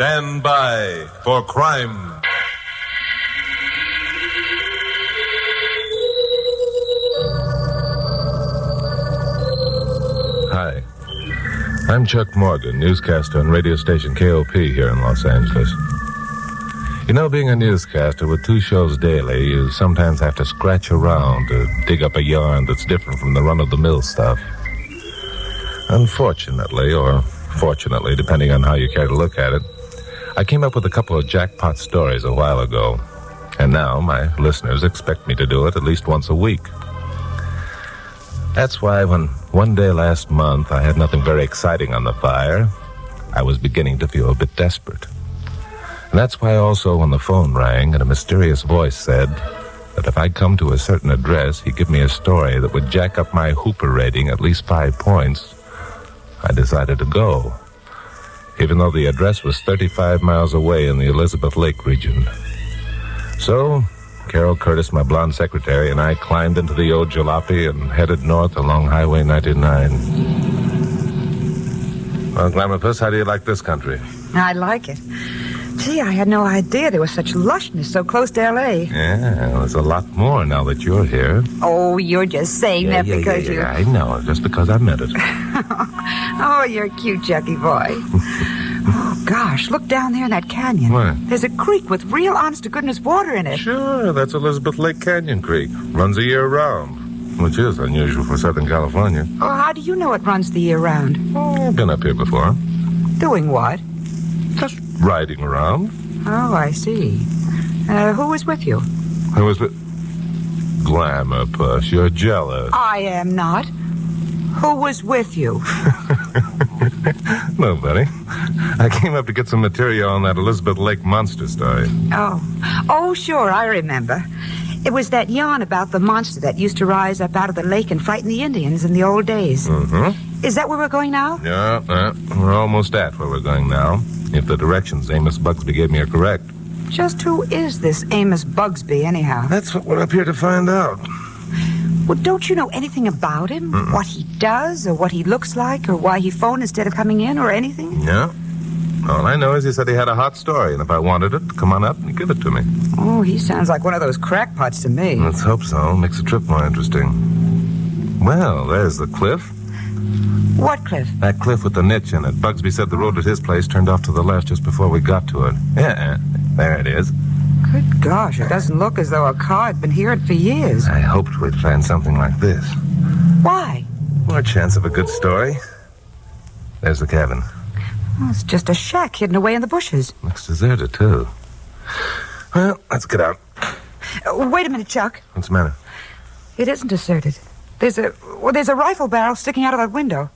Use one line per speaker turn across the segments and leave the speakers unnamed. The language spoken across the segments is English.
Stand by for crime. Hi. I'm Chuck Morgan, newscaster on radio station KOP here in Los Angeles. You know, being a newscaster with 2 shows daily, you sometimes have to scratch around to dig up a yarn that's different from the run-of-the-mill stuff. Unfortunately, or fortunately, depending on how you care to look at it, I came up with a couple of jackpot stories a while ago, and now my listeners expect me to do it at least once a week. That's why when one day last month I had nothing very exciting on the fire, I was beginning to feel a bit desperate. And that's why also when the phone rang and a mysterious voice said that if I'd come to a certain address, he'd give me a story that would jack up my Hooper rating at least 5 points, I decided to go, even though the address was 35 miles away in the Elizabeth Lake region. So, Carol Curtis, my blonde secretary, and I climbed into the old jalopy and headed north along Highway 99. Well, Glamourpuss, how do you like this country?
I like it. Gee, I had no idea there was such lushness so close to L.A.
Yeah, there's a lot more now that you're here.
Oh, you're just saying that because you...
I know, just because I meant it.
Oh, you're a cute, Chucky boy. Oh, gosh, look down there in that canyon.
What?
There's a creek with real honest-to-goodness water in it.
Sure, that's Elizabeth Lake Canyon Creek. Runs the year round, which is unusual for Southern California.
Oh, how do you know it runs the year round?
Oh, I've been up here before.
Doing what?
Just riding around.
Oh, I see. Who was with you?
Who was with... Glamourpuss, you're jealous.
I am not. Who was with you?
Nobody. I came up to get some material on that Elizabeth Lake monster story.
Oh, sure, I remember. It was that yarn about the monster that used to rise up out of the lake and frighten the Indians in the old days.
Mm-hmm.
Is that where we're going now?
Yeah, we're almost at where we're going now, if the directions Amos Bugsby gave me are correct.
Just who is this Amos Bugsby, anyhow?
That's what we're up here to find out.
Well, don't you know anything about him? Mm-mm. What he does, or what he looks like, or why he phoned instead of coming in, or anything?
Yeah. All I know is he said he had a hot story, and if I wanted it, come on up and give it to me.
Oh, he sounds like one of those crackpots to me.
Let's hope so. Makes the trip more interesting. Well, there's the cliff.
What cliff?
That cliff with the niche in it. Bugsby said the road at his place turned off to the left just before we got to it. Yeah, there it is.
Good gosh, it doesn't look as though a car had been here for years.
I hoped we'd find something like this.
Why?
More chance of a good story. There's the cabin.
Well, it's just a shack hidden away in the bushes.
Looks deserted, too. Well, let's get out.
Wait a minute, Chuck.
What's the matter?
It isn't deserted. There's a rifle barrel sticking out of that window.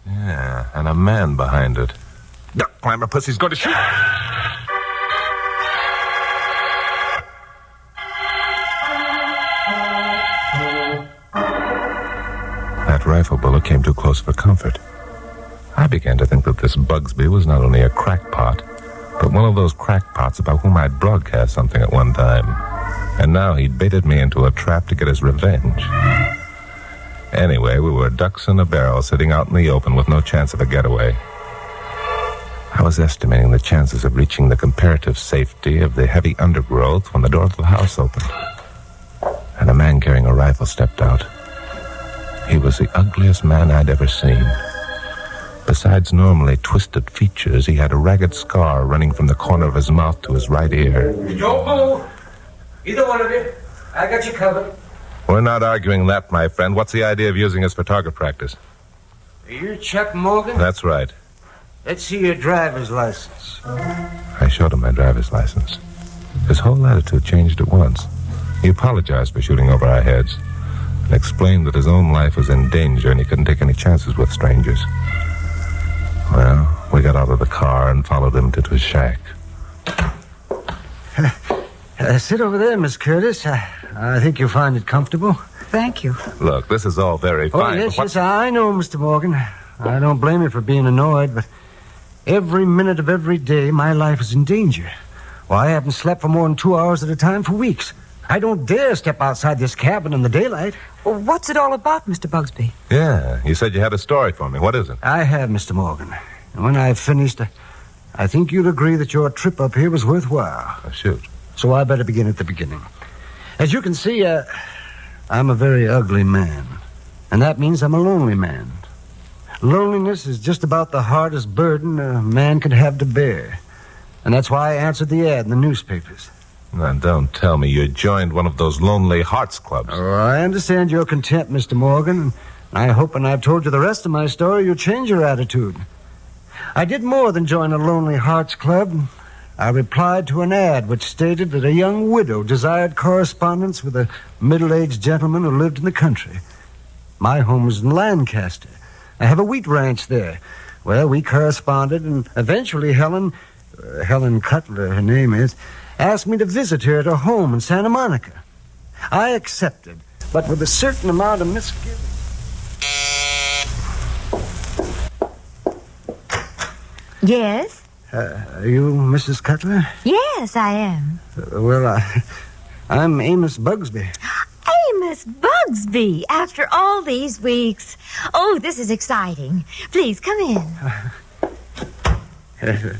Yeah, and a man behind it. Duck, Glamourpuss, he's going to shoot. That rifle bullet came too close for comfort. I began to think that this Bugsby was not only a crackpot, but one of those crackpots about whom I'd broadcast something at one time. And now he'd baited me into a trap to get his revenge. Anyway, we were ducks in a barrel sitting out in the open with no chance of a getaway. I was estimating the chances of reaching the comparative safety of the heavy undergrowth when the door of the house opened. And a man carrying a rifle stepped out. He was the ugliest man I'd ever seen. Besides normally twisted features, he had a ragged scar running from the corner of his mouth to his right ear.
Don't move. Either one of you. I got you covered.
We're not arguing that, my friend. What's the idea of using us for target practice?
You're Chuck Morgan?
That's right.
Let's see your driver's license.
I showed him my driver's license. His whole attitude changed at once. He apologized for shooting over our heads and explained that his own life was in danger and he couldn't take any chances with strangers. Well, we got out of the car and followed him to his shack.
Sit over there, Miss Curtis. I think you'll find it comfortable.
Thank you.
Look, this is all very fine.
Oh, yes, I know, Mr. Morgan. I don't blame you for being annoyed, but every minute of every day, my life is in danger. Well, I haven't slept for more than 2 hours at a time for weeks. I don't dare step outside this cabin in the daylight.
Well, what's it all about, Mr. Bugsby?
Yeah, you said you had a story for me. What is it?
I have, Mr. Morgan. And when I've finished, I think you'll agree that your trip up here was worthwhile.
Oh, shoot.
So I better begin at the beginning. As you can see, I'm a very ugly man. And that means I'm a lonely man. Loneliness is just about the hardest burden a man could have to bear. And that's why I answered the ad in the newspapers.
Now, don't tell me you joined one of those Lonely Hearts Clubs.
Oh, I understand your contempt, Mr. Morgan. I hope when I've told you the rest of my story, you'll change your attitude. I did more than join a Lonely Hearts Club. I replied to an ad which stated that a young widow desired correspondence with a middle-aged gentleman who lived in the country. My home was in Lancaster. I have a wheat ranch there. Well, we corresponded, and eventually Helen Cutler, her name is, asked me to visit her at her home in Santa Monica. I accepted, but with a certain amount of misgiving.
Yes?
Are you Mrs. Cutler?
Yes, I am.
I'm Amos Bugsby.
Amos Bugsby, after all these weeks. Oh, this is exciting. Please, come in.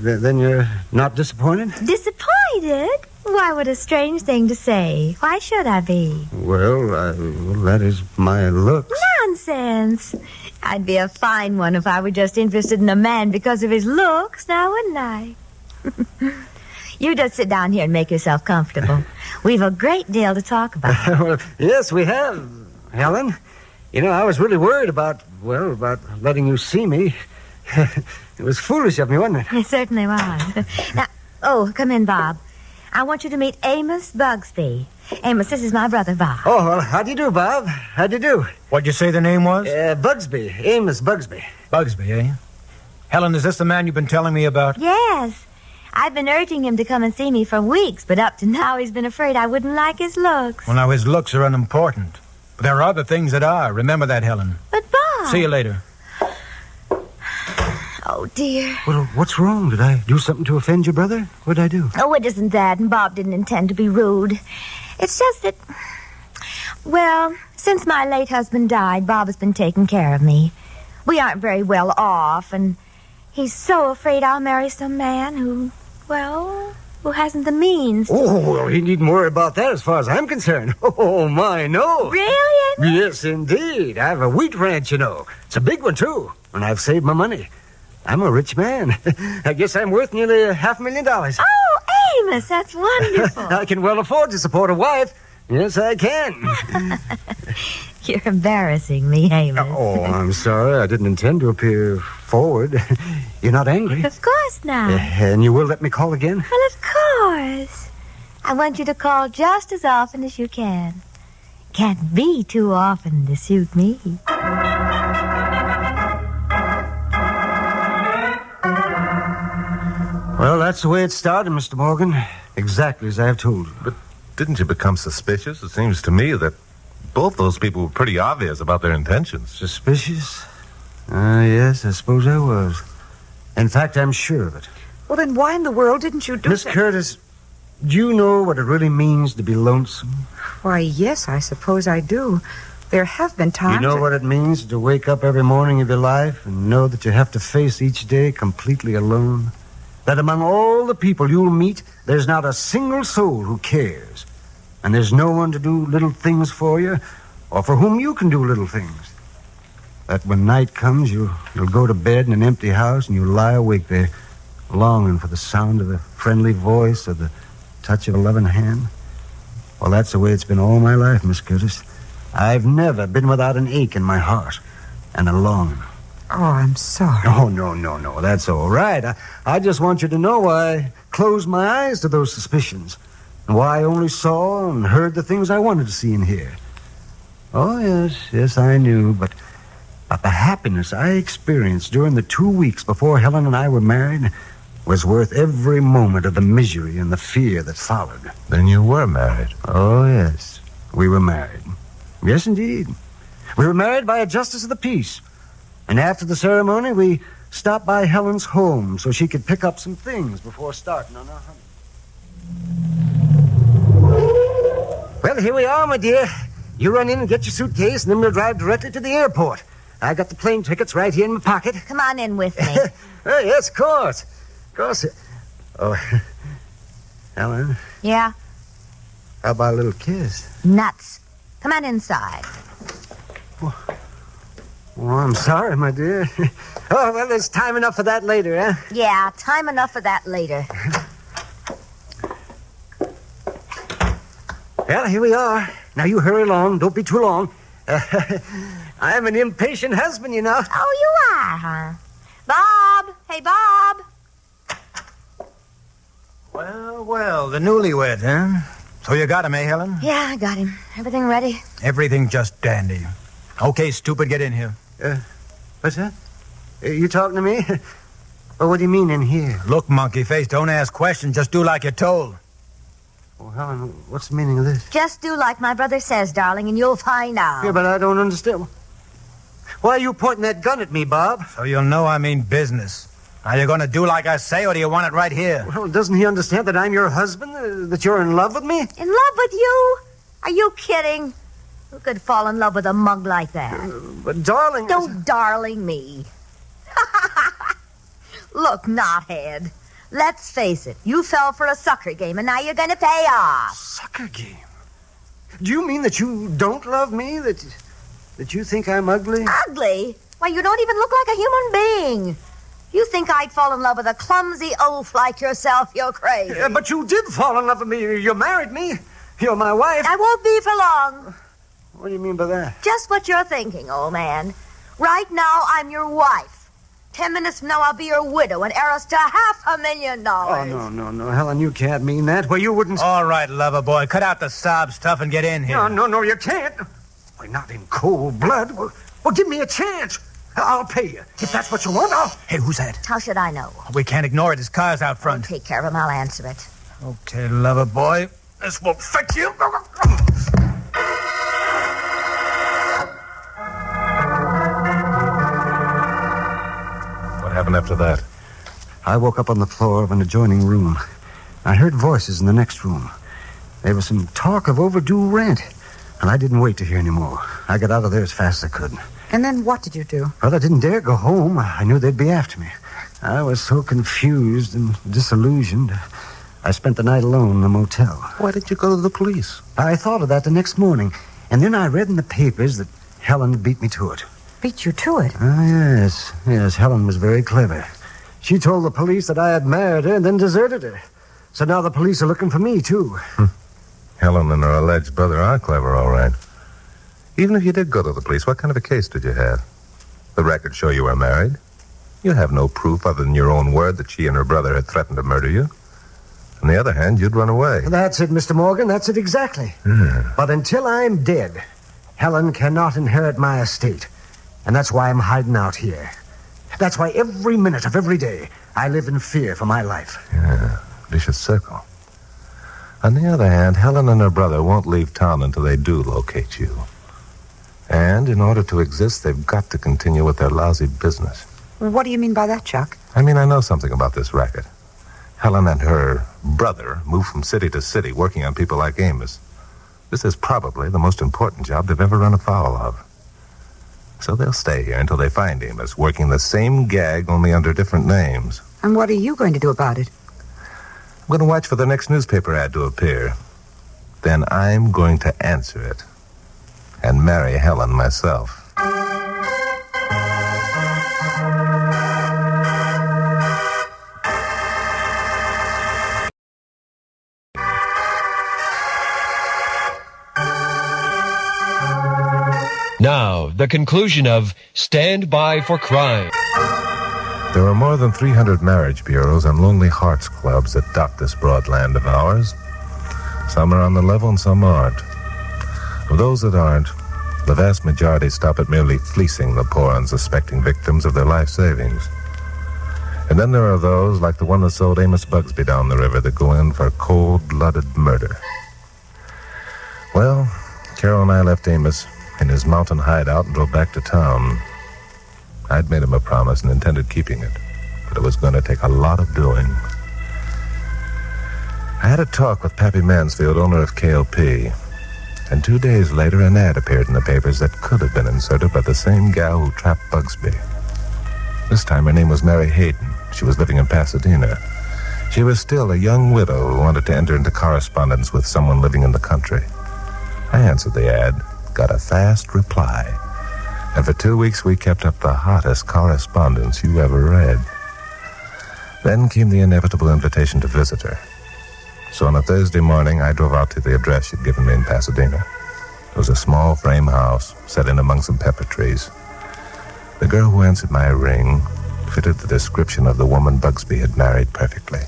Then you're not disappointed?
Disappointed? Why, what a strange thing to say. Why should I be?
Well, that is my looks.
Nonsense. I'd be a fine one if I were just interested in a man because of his looks, now wouldn't I? You just sit down here and make yourself comfortable. We've a great deal to talk about.
Well, yes, we have, Helen. You know, I was really worried about letting you see me. It was foolish of me, wasn't it?
It certainly was. Now, come in, Bob. I want you to meet Amos Bugsby. Amos, this is my brother, Bob.
Oh, well, how do you do, Bob? How do you do?
What'd you say the name was?
Bugsby. Amos Bugsby.
Bugsby, eh? Helen, is this the man you've been telling me about?
Yes. I've been urging him to come and see me for weeks, but up to now he's been afraid I wouldn't like his looks.
Well, now, his looks are unimportant. But there are other things that are. Remember that, Helen.
But, Bob...
See you later.
Oh, dear.
Well, what's wrong? Did I do something to offend your brother? What'd I do?
Oh, it isn't that, and Bob didn't intend to be rude. It's just that... Well, since my late husband died, Bob has been taking care of me. We aren't very well off, and he's so afraid I'll marry some man who hasn't the means.
Oh, well, he needn't worry about that as far as I'm concerned. Oh, my, no.
Really, Amos?
Yes, indeed. I have a wheat ranch, you know. It's a big one, too, and I've saved my money. I'm a rich man. I guess I'm worth nearly $500,000.
Oh, Amos, that's wonderful.
I can well afford to support a wife. Yes, I can.
You're embarrassing me, Amos.
Oh, I'm sorry. I didn't intend to appear forward. You're not angry?
Of course not.
And you will let me call again?
Well, of course. I want you to call just as often as you can. Can't be too often to suit me.
Well, that's the way it started, Mr. Morgan. Exactly as I have told you.
But didn't you become suspicious? It seems to me that both those people were pretty obvious about their intentions.
Suspicious? Yes, I suppose I was. In fact, I'm sure of it.
Well, then why in the world didn't you do
Miss Curtis, do you know what it really means to be lonesome?
Why, yes, I suppose I do. There have been times...
You know what it means to wake up every morning of your life and know that you have to face each day completely alone? That among all the people you'll meet, there's not a single soul who cares. And there's no one to do little things for you, or for whom you can do little things. That when night comes, you'll go to bed in an empty house and you'll lie awake there, longing for the sound of a friendly voice or the touch of a loving hand. Well, that's the way it's been all my life, Miss Curtis. I've never been without an ache in my heart and a longing.
Oh, I'm sorry.
Oh, no. That's all right. I just want you to know why I closed my eyes to those suspicions and why I only saw and heard the things I wanted to see and hear. Oh, yes, I knew, but the happiness I experienced during the 2 weeks before Helen and I were married was worth every moment of the misery and the fear that followed.
Then you were married.
Oh, yes, we were married. Yes, indeed. We were married by a justice of the peace. And after the ceremony, we stopped by Helen's home so she could pick up some things before starting on our honeymoon. Well, here we are, my dear. You run in and get your suitcase, and then we'll drive directly to the airport. I got the plane tickets right here in my pocket.
Come on in with me.
Oh, yes, of course. course. Oh, Helen,
Yeah?
how about a little kiss?
Nuts. Come on inside.
Oh, I'm sorry, my dear. Oh, well, there's time enough for that later, huh?
Yeah, time enough for that later.
Well, here we are. Now, you hurry along. Don't be too long. I'm an impatient husband, you know.
Oh, you are, huh? Bob! Hey, Bob!
Well, the newlywed, huh? So you got him, eh, Helen?
Yeah, I got him. Everything ready?
Everything just dandy. Okay, stupid, get in here.
What's that? You talking to me? Well, what do you mean in here?
Look, monkey face, don't ask questions. Just do like you're told.
Well, Helen, what's the meaning of this?
Just do like my brother says, darling, and you'll find out.
Yeah, but I don't understand. Why are you pointing that gun at me, Bob?
So you'll know I mean business. Are you going to do like I say, or do you want it right here?
Well, doesn't he understand that I'm your husband? That you're in love with me?
In love with you? Are you kidding? Who could fall in love with a mug like that?
But, darling...
Don't darling me. Look, knothead. Let's face it. You fell for a sucker game, and now you're going to pay off.
Sucker game? Do you mean that you don't love me? That you think I'm ugly?
Ugly? Why, you don't even look like a human being. You think I'd fall in love with a clumsy oaf like yourself? You're crazy.
But you did fall in love with me. You married me. You're my wife.
I won't be for long.
What do you mean by that?
Just what you're thinking, old man. Right now, I'm your wife. 10 minutes from now, I'll be your widow and heiress to $500,000.
Oh, no, Helen, you can't mean that. Well, you wouldn't...
All right, lover boy, cut out the sob stuff and get in here.
No, you can't. Why, not in cold blood. Well, give me a chance. I'll pay you. If that's what you want,
Hey, who's that?
How should I know?
We can't ignore it. His car's out front.
Take care of him. I'll answer it.
Okay, lover boy. This will fix you.
What happened after that?
I woke up on the floor of an adjoining room. I heard voices in the next room. There was some talk of overdue rent, and I didn't wait to hear any more. I got out of there as fast as I could.
And then what did you do?
Well, I didn't dare go home. I knew they'd be after me. I was so confused and disillusioned. I spent the night alone in the motel.
Why did you go to the police?
I thought of that the next morning, and then I read in the papers that Helen had beat me to it.
Beat you to it?
Yes, Helen was very clever. She told the police that I had married her and then deserted her. So now the police are looking for me, too.
Helen and her alleged brother are clever, all right. Even if you did go to the police, what kind of a case did you have? The records show you were married. You have no proof other than your own word that she and her brother had threatened to murder you. On the other hand, you'd run away.
That's it, Mr. Morgan. That's it exactly. But until I'm dead, Helen cannot inherit my estate. And that's why I'm hiding out here. That's why every minute of every day I live in fear for my life.
Yeah, vicious circle. On the other hand, Helen and her brother won't leave town until they do locate you. And in order to exist, they've got to continue with their lousy business.
What do you mean by that, Chuck?
I mean, I know something about this racket. Helen and her brother move from city to city, working on people like Amos. This is probably the most important job they've ever run afoul of. So they'll stay here until they find Amos, working the same gag, only under different names.
And what are you going to do about it?
I'm going to watch for the next newspaper ad to appear. Then I'm going to answer it. And marry Helen myself.
Now, the conclusion of Stand By for Crime.
There are more than 300 marriage bureaus and lonely hearts clubs that dot this broad land of ours. Some are on the level and some aren't. Of those that aren't, the vast majority stop at merely fleecing the poor unsuspecting victims of their life savings. And then there are those, like the one that sold Amos Bugsby down the river, that go in for cold-blooded murder. Well, Carol and I left Amos in his mountain hideout and drove back to town. I'd made him a promise and intended keeping it, but it was going to take a lot of doing. I had a talk with Pappy Mansfield, owner of KLP, and 2 days later an ad appeared in the papers that could have been inserted by the same gal who trapped Bugsby. This time her name was Mary Hayden. She was living in Pasadena. She was still a young widow who wanted to enter into correspondence with someone living in the country. I answered the ad, got a fast reply, and for 2 weeks we kept up the hottest correspondence you ever read. Then came the inevitable invitation to visit her. So on a Thursday morning, I drove out to the address she'd given me in Pasadena. It was a small frame house set in among some pepper trees. The girl who answered my ring fitted the description of the woman Bugsby had married perfectly.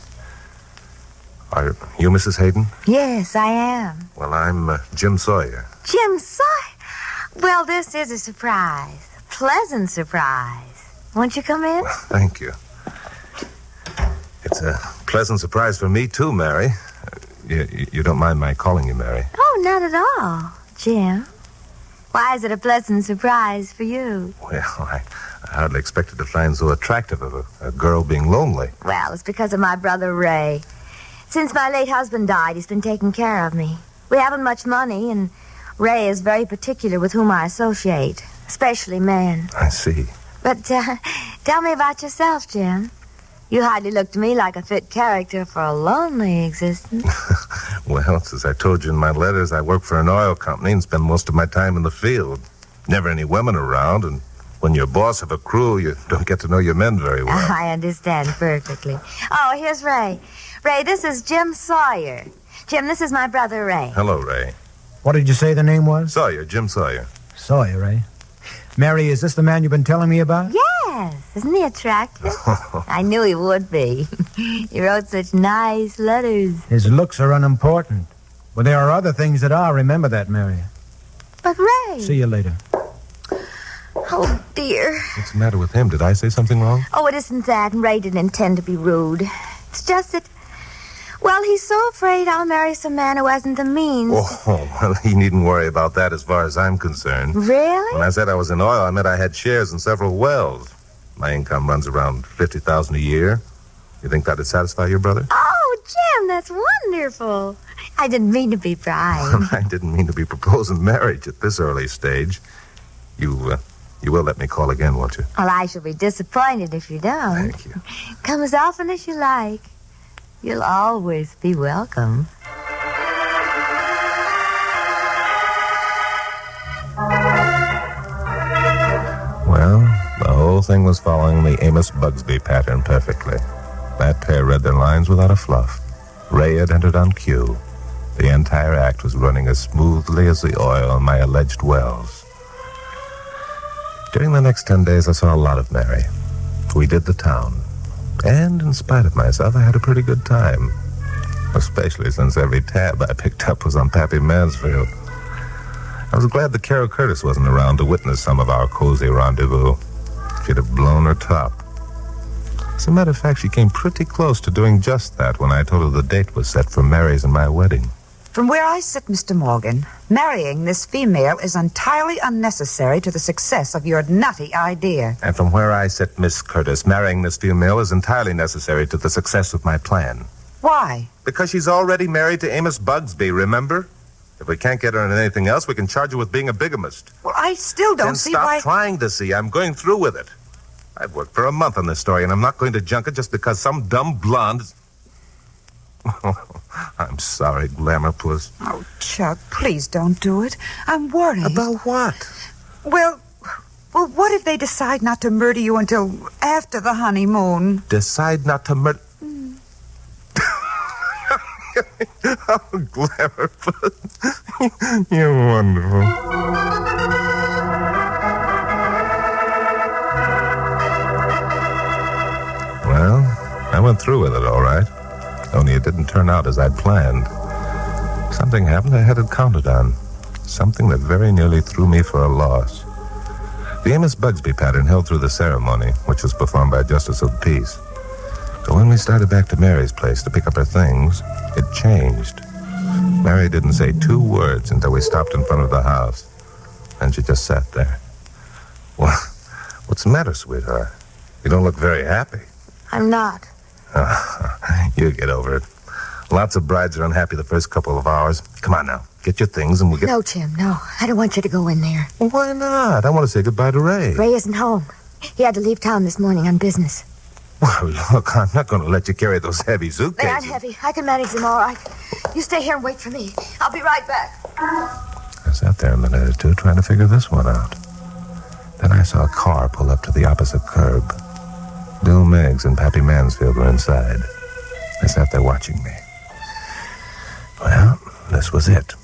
Are you Mrs. Hayden?
Yes, I am.
Well, I'm Jim Sawyer.
Jim Sawyer? Well, this is a surprise. A pleasant surprise. Won't you come in?
Well, thank you. It's a pleasant surprise for me, too, Mary. You don't mind my calling you Mary?
Oh, not at all, Jim. Why is it a pleasant surprise for you?
Well, I hardly expected to find so attractive of a girl being lonely.
Well, it's because of my brother Ray. Since my late husband died, he's been taking care of me. We haven't much money, and Ray is very particular with whom I associate, especially men.
I see.
But tell me about yourself, Jim. You hardly look to me like a fit character for a lonely existence.
Well, as I told you in my letters, I work for an oil company and spend most of my time in the field. Never any women around, and when you're boss of a crew, you don't get to know your men very well.
I understand perfectly. Oh, here's Ray. Ray, this is Jim Sawyer. Jim, this is my brother Ray.
Hello, Ray.
What did you say the name was?
Sawyer, Jim Sawyer.
Sawyer, eh? Mary, is this the man you've been telling me about?
Yes. Isn't he attractive? I knew he would be. He wrote such nice letters.
His looks are unimportant. But there are other things that are. Remember that, Mary.
But Ray...
See you later.
Oh, dear.
What's the matter with him? Did I say something wrong?
Oh, it isn't that. Ray didn't intend to be rude. It's just that... Well, he's so afraid I'll marry some man who hasn't the means.
Oh, well, he needn't worry about that as far as I'm concerned.
Really?
When I said I was in oil, I meant I had shares in several wells. My income runs around $50,000 a year. You think that'd satisfy your brother?
Oh, Jim, that's wonderful. I didn't mean to be prying.
I didn't mean to be proposing marriage at this early stage. You will let me call again, won't you?
Well, I shall be disappointed if you don't.
Thank you.
Come as often as you like. You'll always be welcome.
Well, the whole thing was following the Amos Bugsby pattern perfectly. That pair read their lines without a fluff. Ray had entered on cue. The entire act was running as smoothly as the oil in my alleged wells. During the next 10 days, I saw a lot of Mary. We did the town. And in spite of myself, I had a pretty good time. Especially since every tab I picked up was on Pappy Mansfield. I was glad that Carol Curtis wasn't around to witness some of our cozy rendezvous. She'd have blown her top. As a matter of fact, she came pretty close to doing just that when I told her the date was set for Mary's and my wedding.
From where I sit, Mr. Morgan, marrying this female is entirely unnecessary to the success of your nutty idea.
And from where I sit, Miss Curtis, marrying this female is entirely necessary to the success of my plan.
Why?
Because she's already married to Amos Bugsby, remember? If we can't get her on anything else, we can charge her with being a bigamist.
Well, I still don't
Then
see
stop
why...
trying to see. I'm going through with it. I've worked for a month on this story, and I'm not going to junk it just because some dumb blonde... I'm sorry, Glamour Puss.
Oh, Chuck, please don't do it. I'm worried.
About what?
Well, what if they decide not to murder you until after the honeymoon?
Decide not to murder... Oh, Glamour Puss. You're wonderful. Well, I went through with it, all right. Only it didn't turn out as I'd planned. Something happened I hadn't counted on. Something that very nearly threw me for a loss. The Amos Bugsby pattern held through the ceremony, which was performed by a justice of the peace. But when we started back to Mary's place to pick up her things, it changed. Mary didn't say 2 words until we stopped in front of the house. And she just sat there. Well, what's the matter, sweetheart? You don't look very happy.
I'm not.
You get over it. Lots of brides are unhappy the first couple of hours. Come on now. Get your things and we'll get...
No, Jim, no. I don't want you to go in there.
Well, why not? I want to say goodbye to Ray.
Ray isn't home. He had to leave town this morning on business.
Well, look, I'm not going to let you carry those heavy suitcases.
They aren't heavy. I can manage them all right. You stay here and wait for me. I'll be right back.
I sat there a minute or two trying to figure this one out. Then I saw a car pull up to the opposite curb. Bill Meggs and Pappy Mansfield were inside. They sat there watching me. Well, this was it.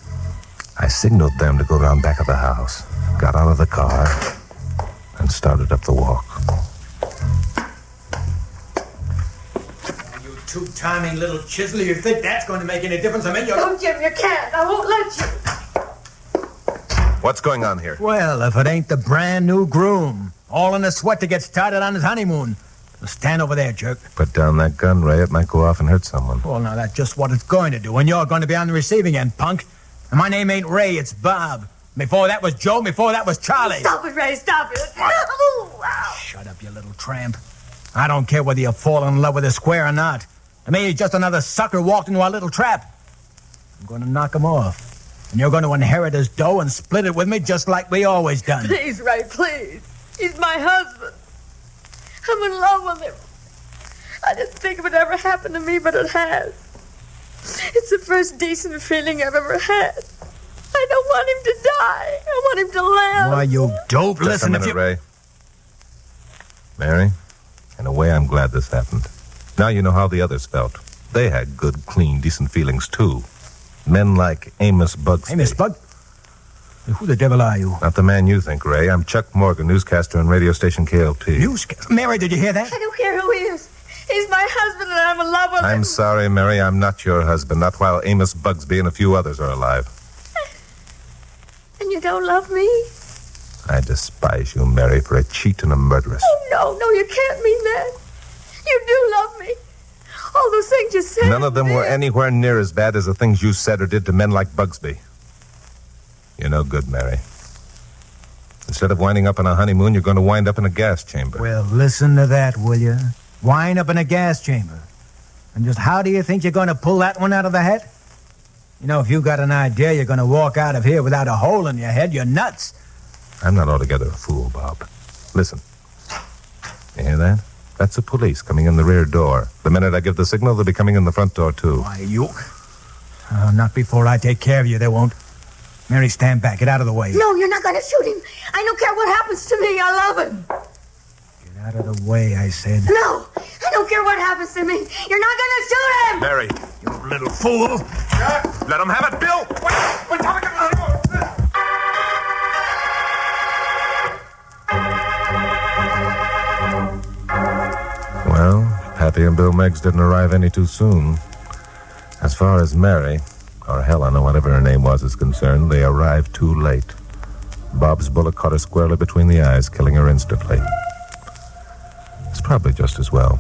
I signaled them to go around back of the house, got out of the car, and started up the walk.
You two-timing little chisel, you think that's going to make any difference? I mean, you're...
Don't, Jim, you can't. I won't let you.
What's going on here?
Well, if it ain't the brand new groom, all in a sweat to get started on his honeymoon. So stand over there, jerk.
Put down that gun, Ray. It might go off and hurt someone.
Well, now, that's just what it's going to do, and you're going to be on the receiving end, punk. And my name ain't Ray, it's Bob. Before that was Joe, before that was Charlie.
Stop it, Ray, stop it. Oh, wow.
Shut up, you little tramp. I don't care whether you fall in love with a square or not. I mean, he's just another sucker walked into our little trap. I'm going to knock him off. And you're going to inherit his dough and split it with me just like we always done.
Please, Ray, please. He's my husband. I'm in love with him. I didn't think it would ever happen to me, but it has. It's the first decent feeling I've ever had. I don't want him to die. I want him to live.
Why, you dope.
Just
Listen,
a minute,
if you...
Ray. Mary, in a way, I'm glad this happened. Now you know how the others felt. They had good, clean, decent feelings, too. Men like Amos Bugsby.
Hey, Miss Bug. Who the devil are you?
Not the man you think, Ray. I'm Chuck Morgan, newscaster on radio station KLT.
Mary, did you hear that?
I don't care who he is. He's my husband, and I'm in love with him.
I'm sorry, Mary. I'm not your husband. Not while Amos Bugsby and a few others are alive.
And you don't love me?
I despise you, Mary, for a cheat and a murderess.
Oh, no, you can't mean that. You do love me. All those things you said.
None of them were anywhere near as bad as the things you said or did to men like Bugsby. You're no good, Mary. Instead of winding up on a honeymoon, you're going to wind up in a gas chamber.
Well, listen to that, will you? Wind up in a gas chamber. And just how do you think you're going to pull that one out of the hat? You know, if you got an idea you're going to walk out of here without a hole in your head, you're nuts.
I'm not altogether a fool, Bob. Listen. You hear that? That's the police coming in the rear door. The minute I give the signal, they'll be coming in the front door, too.
Why, you... Oh, not before I take care of you, they won't. Mary, stand back. Get out of the way.
No, you're not going to shoot him. I don't care what happens to me. I love him.
Get out of the way, I said.
No, I don't care what happens to me. You're not going to shoot him.
Mary!
You little fool.
Let him have it, Bill! Well, Pappy and Bill Meggs didn't arrive any too soon. As far as Mary, or Helen, or whatever her name was, is concerned, they arrived too late. Bob's bullet caught her squarely between the eyes, killing her instantly. It's probably just as well.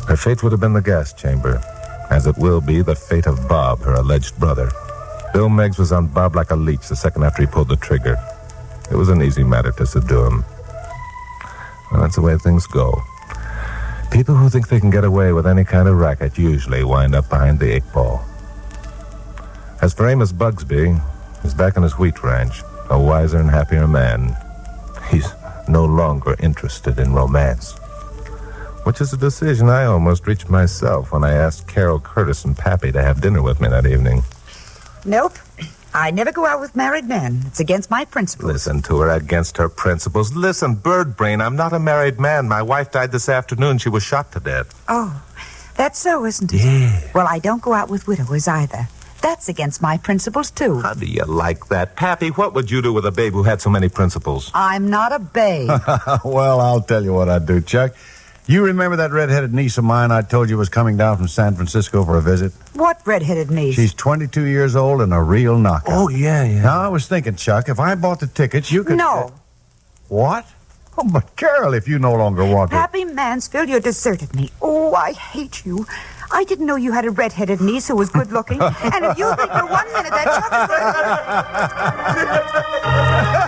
Her fate would have been the gas chamber, as it will be the fate of Bob, her alleged brother. Bill Meggs was on Bob like a leech the second after he pulled the trigger. It was an easy matter to subdue him. Well, that's the way things go. People who think they can get away with any kind of racket usually wind up behind the 8-ball. As for Amos Bugsby, he's back on his wheat ranch, a wiser and happier man. He's no longer interested in romance. Which is a decision I almost reached myself when I asked Carol Curtis and Pappy to have dinner with me that evening.
Nope. I never go out with married men. It's against my principles.
Listen to her, against her principles. Listen, bird brain, I'm not a married man. My wife died this afternoon. She was shot to death.
Oh, that's so, isn't it?
Yeah.
Well, I don't go out with widowers either. That's against my principles, too.
How do you like that? Pappy, what would you do with a babe who had so many principles?
I'm not a babe.
Well, I'll tell you what I'd do, Chuck. You remember that red-headed niece of mine I told you was coming down from San Francisco for a visit?
What red-headed niece?
She's 22 years old and a real knockout.
Oh, yeah.
Now, I was thinking, Chuck, if I bought the tickets, you could...
No.
What? Oh, but Carol, if you no longer want to...
Pappy Mansfield, you deserted me. Oh, I hate you. I didn't know you had a red-headed niece who was good-looking. And if you think for 1 minute that Chuck is...